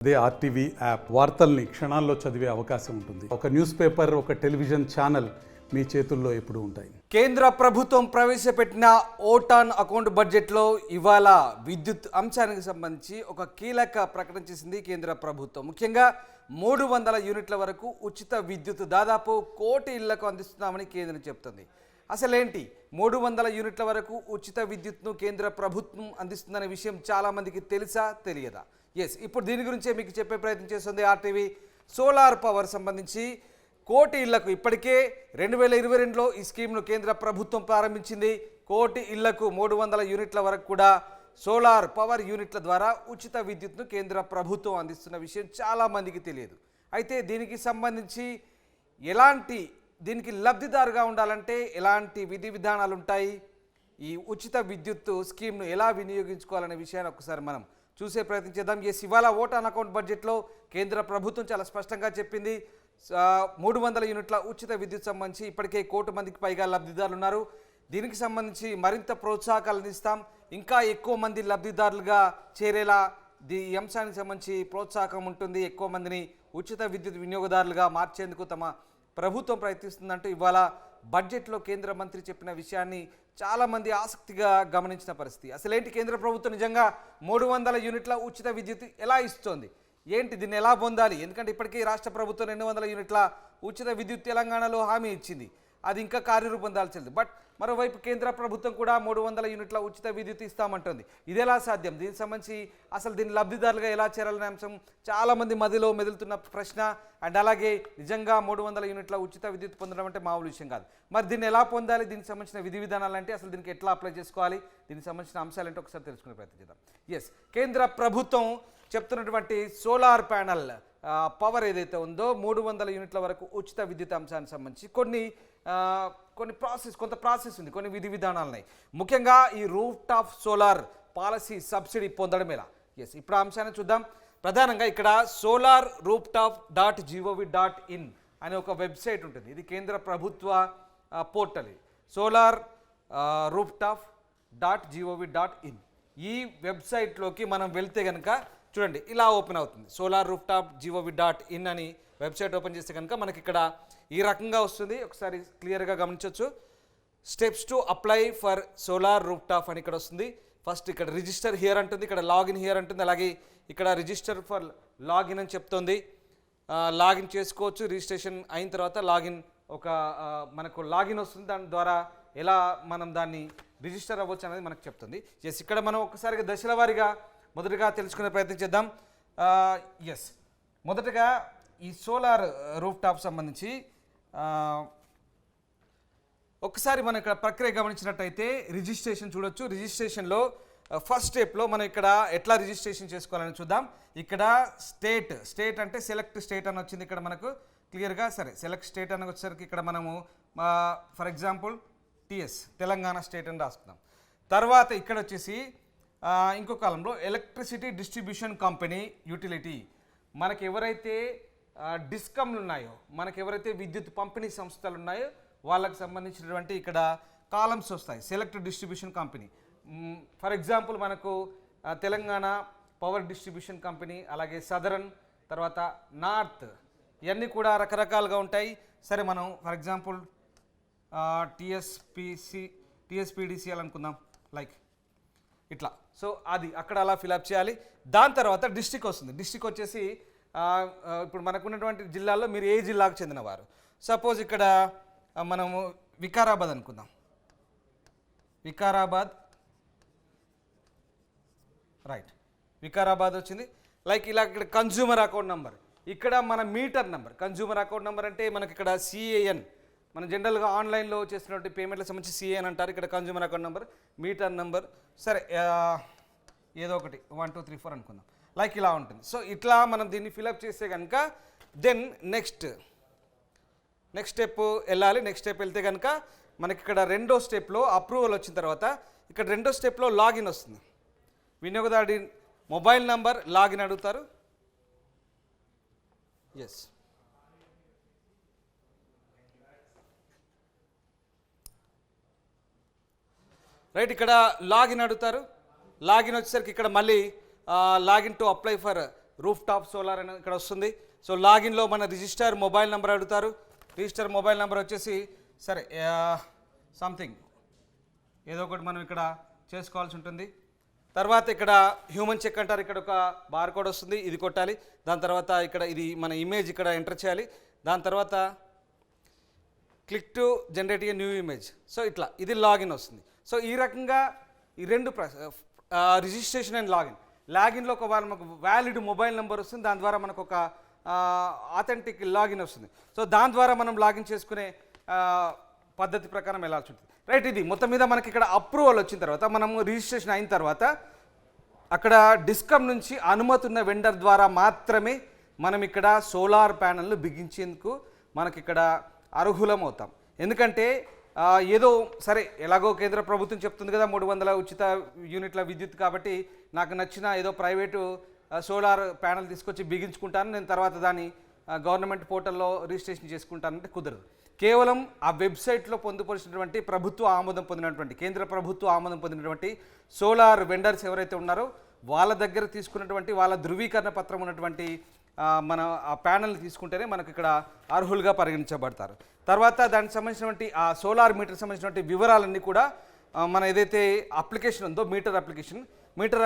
అదే RTV app వార్తల్ని క్షణాల్లో చదివే అవకాశం ఉంటుంది. ఒక న్యూస్ పేపర్, ఒక టెలివిజన్ ఛానల్ మీ చేతుల్లో ఎప్పుడూ ఉంటాయి. కేంద్ర ప్రభుత్వం ప్రవేశపెట్టిన ఓటాన్ అకౌంట్ బడ్జెట్లో ఇవాళ విద్యుత్ అంశానికి సంబంధించి ఒక కీలక ప్రకటన చేసింది కేంద్ర ప్రభుత్వం. ముఖ్యంగా 300 యూనిట్ల వరకు ఉచిత విద్యుత్ దాదాపు 1 కోటి ఇళ్లకు అందిస్తున్నామని కేంద్రం చెప్తుంది. అసలేంటి 300 యూనిట్ల వరకు ఉచిత విద్యుత్ను కేంద్ర ప్రభుత్వం అందిస్తుందనే విషయం చాలామందికి తెలుసా తెలియదా? ఎస్, ఇప్పుడు దీని గురించే మీకు చెప్పే ప్రయత్నం చేస్తుంది ఆర్టీవీ. సోలార్ పవర్ సంబంధించి 1 కోటి ఇళ్లకు ఇప్పటికే 2022లో ఈ స్కీమ్ను కేంద్ర ప్రభుత్వం ప్రారంభించింది. 1 కోటి ఇళ్లకు 300 యూనిట్ల వరకు కూడా సోలార్ పవర్ యూనిట్ల ద్వారా ఉచిత విద్యుత్ను కేంద్ర ప్రభుత్వం అందిస్తున్న విషయం చాలామందికి తెలియదు. అయితే దీనికి సంబంధించి దీనికి లబ్ధిదారుగా ఉండాలంటే ఎలాంటి విధి విధానాలు ఉంటాయి, ఈ ఉచిత విద్యుత్ స్కీమ్ను ఎలా వినియోగించుకోవాలనే విషయాన్ని ఒకసారి మనం చూసే ప్రయత్నం చేద్దాం. ఇవాళ ఓటాన్ అకౌంట్ బడ్జెట్లో కేంద్ర ప్రభుత్వం చాలా స్పష్టంగా చెప్పింది. 300 యూనిట్ల ఉచిత విద్యుత్ సంబంధించి ఇప్పటికే 1 కోటి మందికి పైగా లబ్ధిదారులు ఉన్నారు. దీనికి సంబంధించి మరింత ప్రోత్సాహకాలు అందిస్తాం, ఇంకా ఎక్కువ మంది లబ్ధిదారులుగా చేరేలా ఈ అంశానికి సంబంధించి ప్రోత్సాహకం ఉంటుంది. ఎక్కువ మందిని ఉచిత విద్యుత్ వినియోగదారులుగా మార్చేందుకు తమ ప్రభుత్వం ప్రయత్నిస్తుందంటూ ఇవాళ బడ్జెట్లో కేంద్ర మంత్రి చెప్పిన విషయాన్ని చాలామంది ఆసక్తిగా గమనించిన పరిస్థితి. అసలేంటి కేంద్ర ప్రభుత్వం నిజంగా 300 యూనిట్ల ఉచిత విద్యుత్ ఎలా ఇస్తోంది, ఏంటి, దీన్ని ఎలా పొందాలి? ఎందుకంటే ఇప్పటికీ రాష్ట్ర ప్రభుత్వం 200 యూనిట్ల ఉచిత విద్యుత్ తెలంగాణలో హామీ ఇచ్చింది, అది ఇంకా కార్యరూపం దాల్చింది. బట్ మరోవైపు కేంద్ర ప్రభుత్వం కూడా 300 యూనిట్ల ఉచిత విద్యుత్ ఇస్తామంటుంది. ఇది ఎలా సాధ్యం? దీనికి సంబంధించి అసలు దీని లబ్ధిదారులుగా ఎలా చేరాలనే అంశం చాలామంది మధ్యలో మెదులుతున్న ప్రశ్న. అండ్ అలాగే నిజంగా 300 యూనిట్ల ఉచిత విద్యుత్ పొందడం అంటే మామూలు విషయం కాదు. మరి దీన్ని ఎలా పొందాలి, దీనికి సంబంధించిన విధి విధానాలు అంటే అసలు దీనికి ఎట్లా అప్లై చేసుకోవాలి, దీనికి సంబంధించిన అంశాలు ఏంటో ఒకసారి తెలుసుకునే ప్రయత్నం చేద్దాం. ఎస్, కేంద్ర ప్రభుత్వం చెప్తున్నటువంటి సోలార్ ప్యానల్ పవర్ ఏదైతే ఉందో 300 యూనిట్ల వరకు ఉచిత విద్యుత్ అంశానికి సంబంధించి కొంత ప్రాసెస్ ఉంది, కొన్ని విధి విధానాలు ఉన్నాయి. ముఖ్యంగా ఈ roof top solar policy subsidy పొందడం ఎలా? ఎస్, ఇప్పుడు ఆ అంశాన్ని చూద్దాం. ప్రధానంగా ఇక్కడ solarrooftop.gov.in అనే ఒక వెబ్సైట్ ఉంటుంది. ఇది కేంద్ర ప్రభుత్వ పోర్టల్. solarrooftop.gov.in ఈ వెబ్సైట్లోకి మనం వెళ్తే కనుక చూడండి ఇలా ఓపెన్ అవుతుంది. solarrooftop.gov.in అని వెబ్సైట్ ఓపెన్ చేస్తే కనుక మనకి ఇక్కడ ఈ రకంగా వస్తుంది. ఒకసారి క్లియర్గా గమనించవచ్చు. Steps to apply for solar roof top అని ఇక్కడ వస్తుంది. ఫస్ట్ ఇక్కడ రిజిస్టర్ హియర్ అంటుంది, ఇక్కడ లాగిన్ హియర్ అంటుంది, అలాగే ఇక్కడ రిజిస్టర్ ఫర్ లాగిన్ అని చెప్తుంది. లాగిన్ చేసుకోవచ్చు. రిజిస్ట్రేషన్ అయిన తర్వాత మనకు లాగిన్ వస్తుంది, దాని ద్వారా ఎలా మనం దాన్ని రిజిస్టర్ అవ్వచ్చు అనేది మనకు చెప్తుంది. ఎస్, ఇక్కడ మనం ఒక్కసారిగా దశల వారీగా మొదటగా తెలుసుకునే ప్రయత్నం చేద్దాం. ఎస్, మొదటగా ఈ సోలార్ రూఫ్ టాప్ సంబంధించి ఒకసారి మనం ఇక్కడ ప్రక్రియ గమనించినట్టయితే రిజిస్ట్రేషన్ చూడొచ్చు. రిజిస్ట్రేషన్లో ఫస్ట్ స్టెప్లో మనం ఇక్కడ ఎట్లా రిజిస్ట్రేషన్ చేసుకోవాలని చూద్దాం. ఇక్కడ స్టేట్ అంటే సెలెక్ట్ స్టేట్ అని వచ్చింది ఇక్కడ మనకు క్లియర్గా. సరే, సెలెక్ట్ స్టేట్ అని వచ్చేసరికి ఇక్కడ మనము ఫర్ ఎగ్జాంపుల్ తెలంగాణ స్టేట్ అని రాసుకుందాం. తర్వాత ఇక్కడ వచ్చేసి ఇంకో కాలంలో ఎలక్ట్రిసిటీ డిస్ట్రిబ్యూషన్ కంపెనీ యూటిలిటీ, మనకు ఎవరైతే డిస్కమ్లు ఉన్నాయో, మనకు ఎవరైతే విద్యుత్ పంపిణీ సంస్థలు ఉన్నాయో వాళ్ళకి సంబంధించినటువంటి ఇక్కడ కాలమ్స్ వస్తాయి. Select distribution company, for example మనకు తెలంగాణ పవర్ డిస్ట్రిబ్యూషన్ కంపెనీ, అలాగే సదరన్, తర్వాత నార్త్, ఇవన్నీ కూడా రకరకాలుగా ఉంటాయి. సరే, మనం ఫర్ ఎగ్జాంపుల్ టీఎస్పీడీసీఎల్ అనుకుందాం, లైక్ ఇట్లా. సో అది అక్కడ అలా ఫిలప్ చేయాలి. దాని తర్వాత డిస్ట్రిక్ట్ వస్తుంది. డిస్ట్రిక్ట్ వచ్చేసి ఇప్పుడు మనకు ఉన్నటువంటి జిల్లాల్లో మీరు ఏ జిల్లాకు చెందినవారు. సపోజ్ ఇక్కడ మనము వికారాబాద్ అనుకుందాం. వికారాబాద్, రైట్, వికారాబాద్ వచ్చింది. లైక్ ఇలా ఇక్కడ కన్జ్యూమర్ అకౌంట్ నెంబర్, ఇక్కడ మన metre number. Consumer account number అంటే మనకి ఇక్కడ సిఏఎన్, మనం జనరల్గా ఆన్లైన్లో చేస్తున్నటువంటి పేమెంట్లకు సంబంధించి సిఏఎన్ అంటారు. ఇక్కడ consumer account number, metre number, సరే ఏదో ఒకటి 1 2 3 4 అనుకుందాం. లైక్ ఇలా ఉంటుంది. సో ఇట్లా మనం దీన్ని ఫిలప్ చేస్తే కనుక దెన్ నెక్స్ట్ స్టెప్ వెళ్ళాలి. నెక్స్ట్ స్టెప్ వెళ్తే కనుక మనకి ఇక్కడ రెండో స్టెప్లో అప్రూవల్ వచ్చిన తర్వాత ఇక్కడ రెండో స్టెప్లో లాగిన్ వస్తుంది. వినియోగదారుడి మొబైల్ నంబర్ లాగిన్ అడుగుతారు. ఎస్, రైట్, ఇక్కడ లాగిన్ అడుగుతారు. లాగిన్ వచ్చేసరికి ఇక్కడ మళ్ళీ login to apply for roof top solar అని ఇక్కడ వస్తుంది. సో లాగిన్లో మన రిజిస్టర్ మొబైల్ నెంబర్ అడుగుతారు. రిజిస్టర్ మొబైల్ నెంబర్ వచ్చేసి సరే సంథింగ్ ఏదో ఒకటి మనం ఇక్కడ చేసుకోవాల్సి ఉంటుంది. తర్వాత ఇక్కడ హ్యూమన్ చెక్ అంటారు. ఇక్కడ ఒక బార్ కోడ్ వస్తుంది, ఇది కొట్టాలి. దాని తర్వాత ఇక్కడ ఇది మన ఇమేజ్ ఇక్కడ ఎంటర్ చేయాలి. దాని తర్వాత click to generate a new image. So ఇట్లా ఇది లాగిన్ వస్తుంది. సో ఈ రకంగా ఈ రెండు రిజిస్ట్రేషన్ అండ్ లాగిన్లో ఒక మనకు వ్యాలిడ్ మొబైల్ నెంబర్ వస్తుంది. దాని ద్వారా మనకు ఒక ఆథెంటిక్ లాగిన్ వస్తుంది. సో దాని ద్వారా మనం లాగిన్ చేసుకునే పద్ధతి ప్రకారం వెళ్ళాల్సి ఉంటుంది. రైట్, ఇది మొత్తం మీద మనకి ఇక్కడ అప్రూవల్ వచ్చిన తర్వాత మనము రిజిస్ట్రేషన్ అయిన తర్వాత అక్కడ డిస్కమ్ నుంచి అనుమతి ఉన్న వెండర్ ద్వారా మాత్రమే మనం ఇక్కడ సోలార్ ప్యానెల్ను బిగించేందుకు మనకి ఇక్కడ అర్హులం అవుతాం. ఎందుకంటే ఏదో సరే ఎలాగో కేంద్ర ప్రభుత్వం చెప్తుంది కదా 300 ఉచిత యూనిట్ల విద్యుత్ కాబట్టి నాకు నచ్చిన ఏదో ప్రైవేటు సోలార్ ప్యానెల్ తీసుకొచ్చి బిగించుకుంటాను, నేను తర్వాత దాన్ని గవర్నమెంట్ పోర్టల్లో రిజిస్ట్రేషన్ చేసుకుంటానంటే కుదరదు. కేవలం ఆ వెబ్సైట్లో పొందుపరిచినటువంటి ప్రభుత్వ ఆమోదం పొందినటువంటి కేంద్ర ప్రభుత్వ ఆమోదం పొందినటువంటి సోలార్ వెండర్స్ ఎవరైతే ఉన్నారో వాళ్ళ దగ్గర తీసుకున్నటువంటి వాళ్ళ ధృవీకరణ పత్రం ఉన్నటువంటి మన ఆ ప్యానెల్ తీసుకుంటేనే మనకు ఇక్కడ అర్హులుగా పరిగణించబడతారు. తర్వాత దానికి సంబంధించినటువంటి ఆ సోలార్ మీటర్ సంబంధించినటువంటి వివరాలన్నీ కూడా మన ఏదైతే అప్లికేషన్ ఉందో మీటర్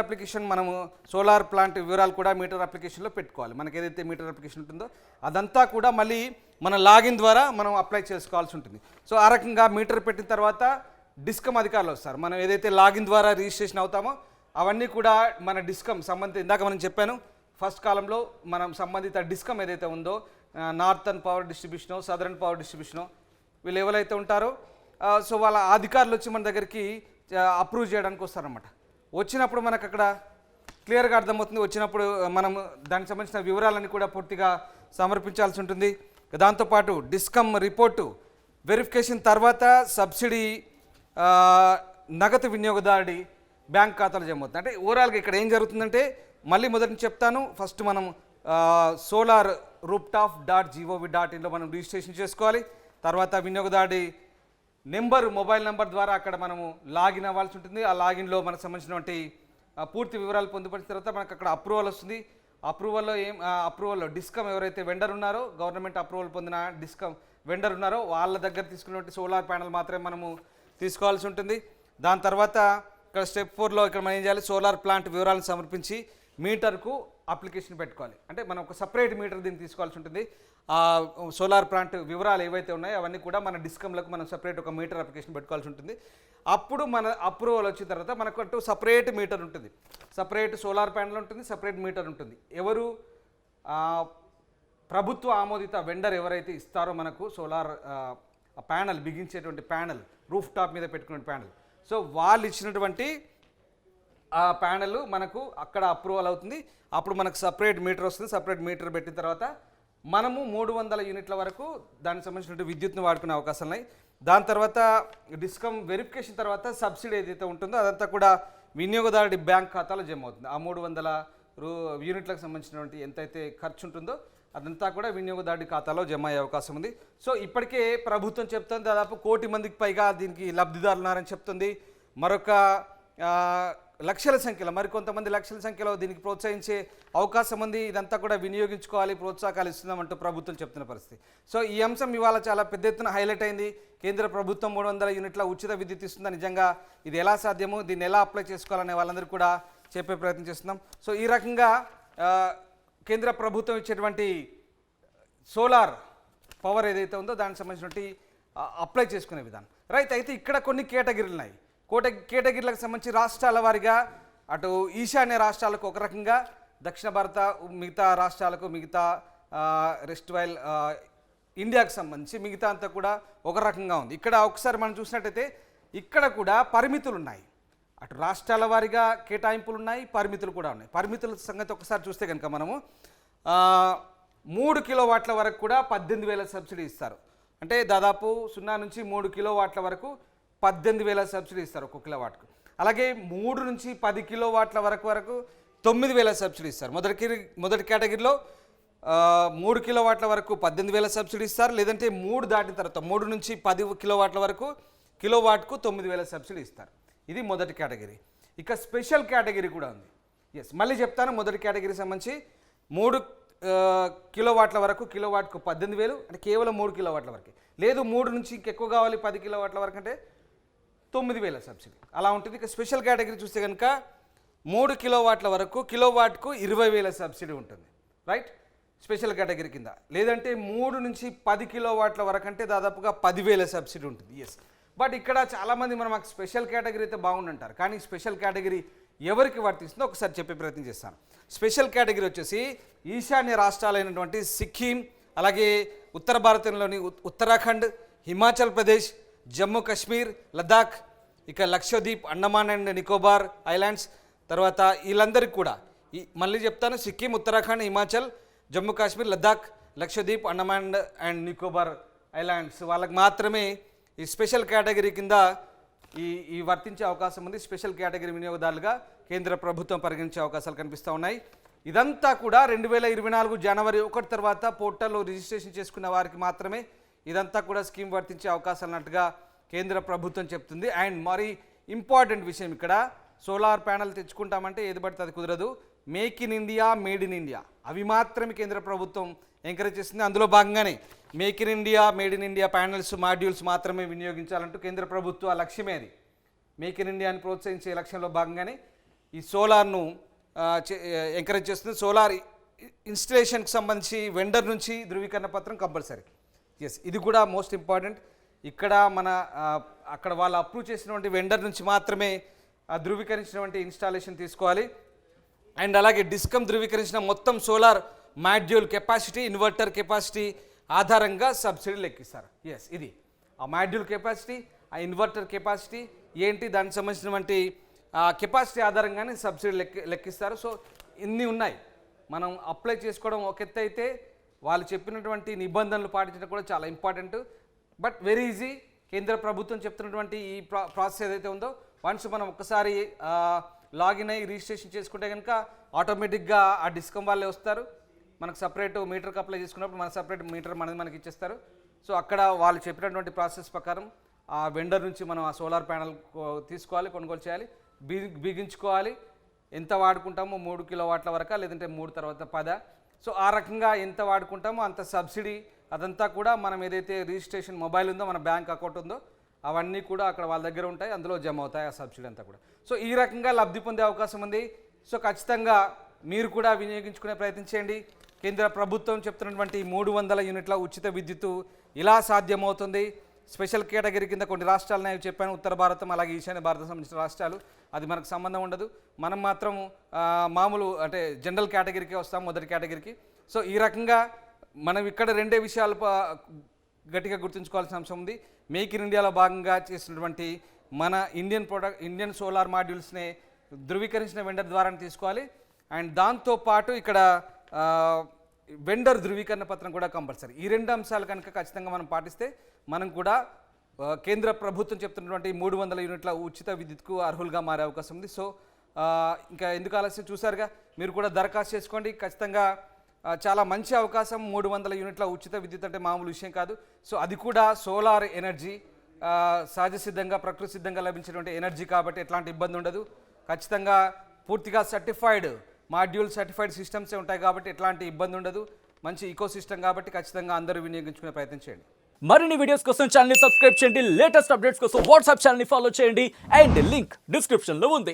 అప్లికేషన్ మనము సోలార్ ప్లాంట్ వివరాలు కూడా మీటర్ అప్లికేషన్లో పెట్టుకోవాలి. మనకి ఏదైతే మీటర్ అప్లికేషన్ ఉంటుందో అదంతా కూడా మళ్ళీ మన లాగిన్ ద్వారా మనం అప్లై చేసుకోవాల్సి ఉంటుంది. సో ఆ రకంగా మీటర్ పెట్టిన తర్వాత డిస్కమ్ అధికారులు వస్తారు. మనం ఏదైతే లాగిన్ ద్వారా రిజిస్ట్రేషన్ అవుతామో అవన్నీ కూడా మన డిస్కమ్ సంబంధిత ఇందాక మనం చెప్పాను ఫస్ట్ కాలంలో మనం సంబంధిత డిస్కమ్ ఏదైతే ఉందో నార్థన్ పవర్ డిస్ట్రిబ్యూషనో సదరన్ పవర్ డిస్ట్రిబ్యూషనో వీళ్ళు ఎవరైతే ఉంటారో సో వాళ్ళ అధికారులు వచ్చి మన దగ్గరికి అప్రూవ్ చేయడానికి వస్తారన్నమాట. వచ్చినప్పుడు మనకు అక్కడ క్లియర్గా అర్థమవుతుంది. వచ్చినప్పుడు మనం దానికి సంబంధించిన వివరాలన్నీ కూడా పూర్తిగా సమర్పించాల్సి ఉంటుంది. దాంతోపాటు డిస్కమ్ రిపోర్టు వెరిఫికేషన్ తర్వాత సబ్సిడీ నగదు వినియోగదారుడి బ్యాంక్ ఖాతాలో జమ అవుతుంది. అంటే ఓవరాల్గా ఇక్కడ ఏం జరుగుతుందంటే మళ్ళీ మొదటి నుంచి చెప్తాను. ఫస్ట్ మనం సోలార్ rooftop.gov.in మనం రిజిస్ట్రేషన్ చేసుకోవాలి. తర్వాత వినియోగదారుడి మొబైల్ నెంబర్ ద్వారా అక్కడ మనము లాగిన్ అవ్వాల్సి ఉంటుంది. ఆ లాగిన్లో మనకు సంబంధించినటువంటి పూర్తి వివరాలు పొందుపరిచిన తర్వాత మనకు అక్కడ అప్రూవల్ వస్తుంది. అప్రూవల్లో డిస్కమ్ ఎవరైతే వెండర్ ఉన్నారో గవర్నమెంట్ అప్రూవల్ పొందిన డిస్కమ్ వెండర్ ఉన్నారో వాళ్ళ దగ్గర తీసుకున్నటువంటి సోలార్ ప్యానెల్ మాత్రమే మనము తీసుకోవాల్సి ఉంటుంది. దాని తర్వాత ఇక్కడ స్టెప్ 4లో ఇక్కడ మనం ఏం చేయాలి, సోలార్ ప్లాంట్ వివరాలను సమర్పించి మీటర్కు అప్లికేషన్ పెట్టుకోవాలి. అంటే మనం ఒక సపరేట్ మీటర్ దీన్ని తీసుకోవాల్సి ఉంటుంది. సోలార్ ప్లాంట్ వివరాలు ఏవైతే ఉన్నాయో అవన్నీ కూడా మన డిస్కమ్లకు మనం సపరేట్ ఒక మీటర్ అప్లికేషన్ పెట్టుకోవాల్సి ఉంటుంది. అప్పుడు మన అప్రూవల్ వచ్చిన తర్వాత మనకు అంటూ సపరేట్ మీటర్ ఉంటుంది, సపరేట్ సోలార్ ప్యానెల్ ఉంటుంది, సపరేట్ మీటర్ ఉంటుంది. ఎవరు ప్రభుత్వ ఆమోదిత వెండర్ ఎవరైతే ఇస్తారో మనకు సోలార్ ప్యానెల్ బిగించేటువంటి ప్యానెల్ రూఫ్ టాప్ మీద పెట్టుకునే ప్యానెల్, సో వాళ్ళు ఇచ్చినటువంటి ఆ ప్యానెల్ మనకు అక్కడ అప్రూవల్ అవుతుంది. అప్పుడు మనకు సపరేట్ మీటర్ వస్తుంది. సపరేట్ మీటర్ పెట్టిన తర్వాత మనము 300 యూనిట్ల వరకు దానికి సంబంధించిన విద్యుత్ను వాడుకునే అవకాశాలు ఉన్నాయి. దాని తర్వాత డిస్కమ్ వెరిఫికేషన్ తర్వాత సబ్సిడీ ఏదైతే ఉంటుందో అదంతా కూడా వినియోగదారుడి బ్యాంక్ ఖాతాలో జమ అవుతుంది. ఆ 300 యూనిట్లకు సంబంధించినటువంటి ఎంతైతే ఖర్చు ఉంటుందో అదంతా కూడా వినియోగదారుడి ఖాతాలో జమ అయ్యే అవకాశం ఉంది. సో ఇప్పటికే ప్రభుత్వం చెప్తుంది దాదాపు 1 కోటి మందికి పైగా దీనికి లబ్ధిదారులు ఉన్నారని చెప్తుంది. మరొక లక్షల సంఖ్యలో మరికొంతమంది లక్షల సంఖ్యలో దీనికి ప్రోత్సహించే అవకాశం ఉంది. ఇదంతా కూడా వినియోగించుకోవాలి, ప్రోత్సాహకాలు ఇస్తున్నామంటూ ప్రభుత్వం చెప్తున్న పరిస్థితి. సో ఈ అంశం ఇవాళ చాలా పెద్ద ఎత్తున హైలైట్ అయింది. కేంద్ర ప్రభుత్వం 300 యూనిట్ల ఉచిత విద్యుత్ ఇస్తుందా, నిజంగా ఇది ఎలా సాధ్యము, దీన్ని ఎలా అప్లై చేసుకోవాలనే వాళ్ళందరూ కూడా చెప్పే ప్రయత్నం చేస్తున్నాం. సో ఈ రకంగా కేంద్ర ప్రభుత్వం ఇచ్చేటువంటి సోలార్ పవర్ ఏదైతే ఉందో దానికి సంబంధించినటువంటి అప్లై చేసుకునే విధానం రైట్. అయితే ఇక్కడ కొన్ని కేటగిరీలు ఉన్నాయి. కేటగిరీలకు సంబంధించి రాష్ట్రాల వారీగా అటు ఈశాన్య రాష్ట్రాలకు ఒక రకంగా, దక్షిణ భారత మిగతా రాష్ట్రాలకు, మిగతా రెస్ట్ వైల్ ఇండియాకు సంబంధించి మిగతా అంతా కూడా ఒక రకంగా ఉంది. ఇక్కడ ఒకసారి మనం చూసినట్టయితే ఇక్కడ కూడా పరిమితులు ఉన్నాయి. అటు రాష్ట్రాల వారీగా కేటాయింపులు ఉన్నాయి, పరిమితులు కూడా ఉన్నాయి. పరిమితుల సంగతి ఒకసారి చూస్తే కనుక మనము 3 కిలోవాట్ల వరకు కూడా 18,000 సబ్సిడీ ఇస్తారు. అంటే దాదాపు 0 నుంచి 3 కిలోవాట్ల వరకు 18,000 సబ్సిడీ ఇస్తారు ఒక్కొక్క కిలోవాట్కు. అలాగే 3 నుంచి 10 కిలోవాట్ల వరకు 9,000 సబ్సిడీ ఇస్తారు. మొదటి కేటగిరీలో 3 కిలోవాట్ల వరకు 18,000 సబ్సిడీ ఇస్తారు. లేదంటే 3 దాటిన తర్వాత 3 నుంచి 10 కిలోవాట్ల వరకు కిలోవాట్కు 9,000 సబ్సిడీ ఇస్తారు. ఇది మొదటి కేటగిరీ. ఇక స్పెషల్ కేటగిరీ కూడా ఉంది. మళ్ళీ చెప్తాను. మొదటి కేటగిరీ సంబంధించి 3 కిలోవాట్ల వరకు, కిలోవాట్కు 18,000 అంటే కేవలం 3 కిలోవాట్ల వరకు. లేదు 3 నుంచి ఇంకెక్కువ కావాలి 10 కిలోవాట్ల వరకు అంటే 9,000 సబ్సిడీ అలా ఉంటుంది. ఇక స్పెషల్ కేటగిరీ చూస్తే కనుక 3 కిలోవాట్ల వరకు కిలోవాట్కు 20,000 సబ్సిడీ ఉంటుంది, రైట్, స్పెషల్ కేటగిరీ కింద. లేదంటే 3 నుంచి 10 కిలోవాట్ల వరకు అంటే దాదాపుగా 10,000 సబ్సిడీ ఉంటుంది. ఎస్, బట్ ఇక్కడ చాలామంది మనం మాకు స్పెషల్ కేటగిరీ అయితే బాగుండంటారు, కానీ స్పెషల్ కేటగిరీ ఎవరికి వర్తిస్తుందో ఒకసారి చెప్పే ప్రయత్నం చేస్తాను. స్పెషల్ కేటగిరీ వచ్చేసి ఈశాన్య రాష్ట్రాలైనటువంటి సిక్కిం, అలాగే ఉత్తర భారతంలోని ఉత్తరాఖండ్, హిమాచల్ ప్రదేశ్, జమ్మూ కాశ్మీర్, లద్దాఖ్, ఇక లక్షద్వీప్, అండమాన్ అండ్ నికోబార్ ఐలాండ్స్, తర్వాత వీళ్ళందరికీ కూడా మళ్ళీ చెప్తాను, సిక్కిం, ఉత్తరాఖండ్, హిమాచల్, జమ్మూ కాశ్మీర్, లద్దాఖ్, లక్షద్వీప్, అండమాన్ అండ్ నికోబార్ ఐలాండ్స్ వాళ్ళకి మాత్రమే ఈ స్పెషల్ కేటగిరీ కింద ఈ వర్తించే అవకాశం ఉంది. స్పెషల్ కేటగిరీ వినియోగదారులుగా కేంద్ర ప్రభుత్వం పరిగణించే అవకాశాలు కనిపిస్తూ ఉన్నాయి. ఇదంతా కూడా 2024 జనవరి 1 తర్వాత పోర్టల్లో రిజిస్ట్రేషన్ చేసుకున్న వారికి మాత్రమే ఇదంతా కూడా స్కీమ్ వర్తించే అవకాశాలు అన్నట్టుగా కేంద్ర ప్రభుత్వం చెప్తుంది. అండ్ మరి ఇంపార్టెంట్ విషయం ఇక్కడ, సోలార్ ప్యానెల్ తెచ్చుకుంటామంటే ఏది పడితే అది కుదరదు. Make in India, made in India అవి మాత్రమే కేంద్ర ప్రభుత్వం ఎంకరేజ్ చేస్తుంది. అందులో భాగంగానే make in India, made in India panels, modules మాత్రమే వినియోగించాలంటూ కేంద్ర ప్రభుత్వ లక్ష్యమే అది. మేక్ ఇన్ ఇండియాని ప్రోత్సహించే లక్ష్యంలో భాగంగానే ఈ సోలార్ను ఎంకరేజ్ చేస్తుంది. సోలార్ ఇన్స్టలేషన్కి సంబంధించి వెండర్ నుంచి ధృవీకరణ పత్రం కంపల్సరీ. ఎస్, ఇది కూడా మోస్ట్ ఇంపార్టెంట్. ఇక్కడ మన అక్కడ వాళ్ళు అప్రూవ్ చేసినటువంటి వెండర్ నుంచి మాత్రమే ధృవీకరించినటువంటి ఇన్స్టాలేషన్ తీసుకోవాలి. అండ్ అలాగే డిస్కమ్ ధృవీకరించిన మొత్తం solar module capacity, inverter capacity ఆధారంగా సబ్సిడీ లెక్కిస్తారు. ఎస్, ఇది ఆ మాడ్యూల్ కెపాసిటీ, ఆ ఇన్వర్టర్ కెపాసిటీ ఏంటి, దానికి సంబంధించినటువంటి కెపాసిటీ ఆధారంగానే సబ్సిడీ లెక్కిస్తారు. సో ఇన్ని ఉన్నాయి. మనం అప్లై చేసుకోవడం ఒక ఎత్తు అయితే, వాళ్ళు చెప్పినటువంటి నిబంధనలు పాటించడం కూడా చాలా ఇంపార్టెంట్. But very easy. కేంద్ర ప్రభుత్వం చెప్తున్నటువంటి ఈ ప్రాసెస్ ఏదైతే ఉందో, వన్స్ మనం ఒక్కసారి లాగిన్ అయ్యి రిజిస్ట్రేషన్ చేసుకుంటే కనుక ఆటోమేటిక్గా ఆ డిస్కమ్ వాళ్ళే వస్తారు. మనకు సపరేట్ మీటర్కి అప్లై చేసుకున్నప్పుడు మన సపరేట్ మీటర్ మనకి ఇచ్చేస్తారు. సో అక్కడ వాళ్ళు చెప్పినటువంటి ప్రాసెస్ ప్రకారం ఆ వెండర్ నుంచి మనం ఆ సోలార్ ప్యానెల్ తీసుకోవాలి, కొనుగోలు చేయాలి, బిగించుకోవాలి. ఎంత వాడుకుంటామో 3 కిలోవాట్ల వరకు, లేదంటే 3 తర్వాత 10. సో ఆ రకంగా ఎంత వాడుకుంటామో అంత సబ్సిడీ అదంతా కూడా మనం ఏదైతే రిజిస్ట్రేషన్ మొబైల్ ఉందో, మన బ్యాంక్ అకౌంట్ ఉందో, అవన్నీ కూడా అక్కడ వాళ్ళ దగ్గర ఉంటాయి, అందులో జమ అవుతాయి ఆ సబ్సిడీ అంతా కూడా. సో ఈ రకంగా లబ్ధి పొందే అవకాశం ఉంది. సో ఖచ్చితంగా మీరు కూడా వినియోగించుకునే ప్రయత్నం చేయండి. కేంద్ర ప్రభుత్వం చెప్తున్నటువంటి 300 యూనిట్ల ఉచిత విద్యుత్తు ఇలా సాధ్యమవుతుంది. స్పెషల్ కేటగిరీ కింద కొన్ని రాష్ట్రాలు నేను చెప్పాను, ఉత్తర భారతం అలాగే ఈశాన్య భారతం సంబంధించిన రాష్ట్రాలు, అది మనకు సంబంధం ఉండదు. మనం మాత్రం మామూలు అంటే జనరల్ కేటగిరీకే వస్తాం, మొదటి కేటగిరీకి. సో ఈ రకంగా మనం ఇక్కడ 2 విషయాలు గట్టిగా గుర్తుంచుకోవాల్సిన అంశం ఉంది. మేక్ ఇన్ ఇండియాలో భాగంగా చేసినటువంటి మన ఇండియన్ సోలార్ మాడ్యూల్స్ని ధృవీకరించిన వెండర్ ద్వారా తీసుకోవాలి. అండ్ దాంతోపాటు ఇక్కడ వెండర్ ధృవీకరణ పత్రం కూడా కంపల్సరీ. ఈ 2 అంశాలు కనుక ఖచ్చితంగా మనం పాటిస్తే మనం కూడా కేంద్ర ప్రభుత్వం చెప్తున్నటువంటి 300 యూనిట్ల ఉచిత విద్యుత్కు అర్హులుగా మారే అవకాశం ఉంది. సో ఇంకా ఎందుకు ఆలస్యం, చూసారుగా, మీరు కూడా దరఖాస్తు చేసుకోండి. ఖచ్చితంగా చాలా మంచి అవకాశం. 300 యూనిట్ల ఉచిత విద్యుత్ అంటే మామూలు విషయం కాదు. సో అది కూడా సోలార్ ఎనర్జీ, సహజ సిద్ధంగా ప్రకృతి సిద్ధంగా లభించినటువంటి ఎనర్జీ కాబట్టి ఎట్లాంటి ఇబ్బంది ఉండదు. ఖచ్చితంగా పూర్తిగా సర్టిఫైడ్ మాడ్యూల్, సర్టిఫైడ్ సిస్టమ్సే ఉంటాయి కాబట్టి ఎట్లాంటి ఇబ్బంది ఉండదు. మంచి ఈకో సిస్టమ్ కాబట్టి ఖచ్చితంగా అందరూ వినియోగించుకునే ప్రయత్నం చేయండి. మరిన్ని వీడియోస్ కోసం ఛానల్ ని సబ్స్క్రైబ్ చేయండి. లేటెస్ట్ అప్డేట్స్ కోసం వాట్సాప్ ఛానల్ ని ఫాలో చేయండి. అండ్ లింక్ డిస్క్రిప్షన్ లో ఉంది.